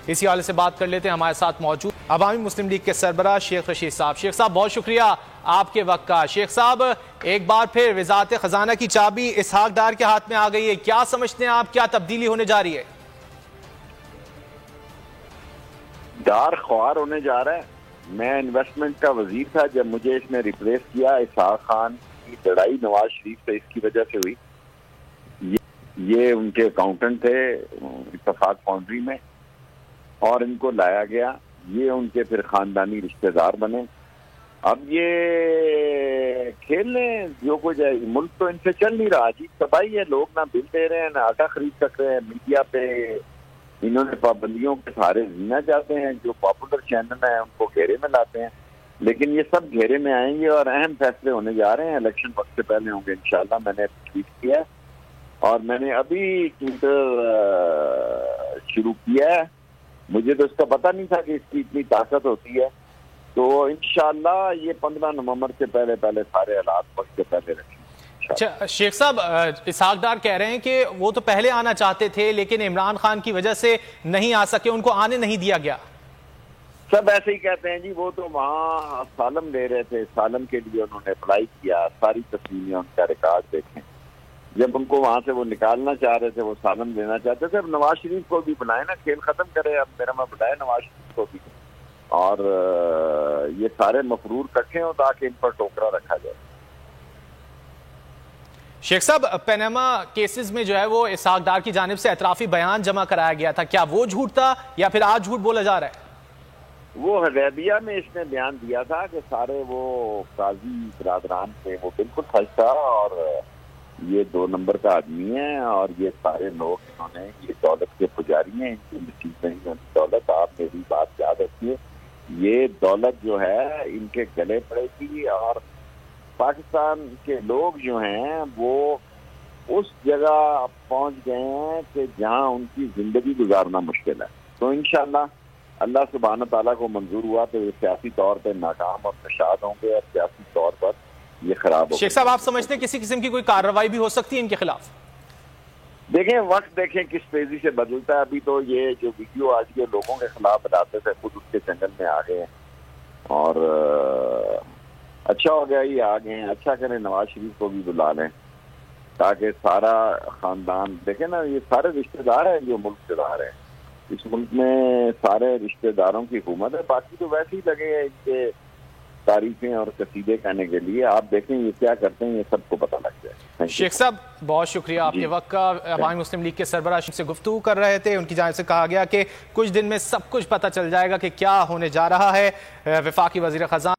اسی حوالے سے بات کر لیتے ہیں. ہمارے ساتھ موجود عوامی مسلم لیگ کے سربراہ شیخ رشید صاحب. شیخ صاحب بہت شکریہ آپ کے وقت کا. شیخ صاحب ایک بار پھر وزارت خزانہ کی چابی اسحاق ڈار کے ہاتھ میں آ گئی ہے, کیا سمجھتے ہیں آپ, کیا تبدیلی ہونے جا رہی ہے؟ ڈار خوار ہونے جا رہا ہے. میں انویسٹمنٹ کا وزیر تھا جب مجھے اس نے ریپلیس کیا. اسحاق خان کی لڑائی نواز شریف سے اس کی وجہ سے ہوئی. یہ ان کے اکاؤنٹنٹ تھے اتفاق فاؤنڈری میں اور ان کو لایا گیا. یہ ان کے پھر خاندانی رشتہ دار بنے. اب یہ کھیل لیں جو کچھ ہے. ملک تو ان سے چل نہیں رہا جی. تباہی ہے. لوگ نہ بل دے رہے ہیں, نہ آٹا خرید سک رہے ہیں. میڈیا پہ انہوں نے پابندیوں کے سہارے جینا چاہتے ہیں. جو پاپولر چینل ہیں ان کو گھیرے میں لاتے ہیں. لیکن یہ سب گھیرے میں آئیں گے اور اہم فیصلے ہونے جا رہے ہیں. الیکشن وقت سے پہلے ہوں گے انشاءاللہ. میں نے ٹویٹ کیا ہے اور میں نے ابھی ٹویٹر شروع کیا ہے. مجھے تو اس کا پتہ نہیں تھا کہ اس کی اتنی طاقت ہوتی ہے. تو انشاءاللہ یہ 15 نومبر سے پہلے سارے حالات وقت سے پہلے رکھیں. اچھا شیخ صاحب, اسحاق ڈار کہہ رہے ہیں کہ وہ تو پہلے آنا چاہتے تھے لیکن عمران خان کی وجہ سے نہیں آ سکے, ان کو آنے نہیں دیا گیا. سب ایسے ہی کہتے ہیں جی. وہ تو وہاں اسالم لے رہے تھے, اسالم کے لیے انہوں نے اپلائی کیا. ساری تصویریں ان کا ریکارڈ دیکھیں. جب ان کو وہاں سے وہ نکالنا چاہ رہے تھے, وہ اسالم لینا چاہتے تھے. اب نواز شریف کو بھی بلائے نا, کھیل ختم کرے. اب میرا میں بلائے نواز شریف کو بھی اور یہ سارے مفرور کٹھے ہوں تاکہ ان پر ٹوکرا رکھا جائے. شیخ صاحب پیناما کیسز میں جو ہے وہ اسحاق ڈار کی جانب سے اعترافی بیان جمع کرایا گیا تھا, کیا وہ جھوٹ تھا یا پھر آج جھوٹ بولا جا رہا ہے؟ وہ حدیبیہ میں اس نے بیان دیا تھا کہ سارے وہ قاضی برادران تھے, وہ بالکل سچ تھا اور یہ 2 نمبر کا آدمی ہے اور یہ سارے لوگ انہوں نے یہ دولت کے پجاری ہیں. ان کی نصیب نہیں ہوتی دولت. آپ میری بات یاد رکھیے, یہ دولت جو ہے ان کے گلے پڑے گی اور پاکستان کے لوگ جو ہیں وہ اس جگہ پہنچ گئے ہیں کہ جہاں ان کی زندگی گزارنا مشکل ہے. تو انشاءاللہ اللہ سبحانہ تعالیٰ کو منظور ہوا تو یہ سیاسی طور پہ ناکام اور نشاد ہوں گے اور سیاسی طور پر یہ خراب ہو. شیخ صاحب آپ سمجھتے ہیں کسی قسم کی کوئی کارروائی بھی ہو سکتی ہے ان کے خلاف؟ دیکھیں وقت دیکھیں کس تیزی سے بدلتا ہے. ابھی تو یہ جو ویڈیو آج کے لوگوں کے خلاف بتاتے تھے خود اس کے جنگل میں آ گئے اور اچھا ہو گیا یہ آ گئے ہیں. اچھا کریں نواز شریف کو بھی بلا لیں تاکہ سارا خاندان دیکھیں نا. یہ سارے رشتہ دار ہیں جو ملک چلا رہے ہیں. اس ملک میں سارے رشتہ داروں کی حکومت ہے. باقی تو ویسے ہی لگے ہیں ان کے تعریفیں اور قصیدے کہنے کے لیے. آپ دیکھیں یہ کیا کرتے ہیں, یہ سب کو پتہ لگ جائے. شیخ صاحب بہت شکریہ آپ کے وقت کا. عوامی مسلم لیگ کے سربراہ سے گفتگو کر رہے تھے. ان کی جانب سے کہا گیا کہ کچھ دن میں سب کچھ پتہ چل جائے گا کہ کیا ہونے جا رہا ہے. وفاقی وزیر خزانہ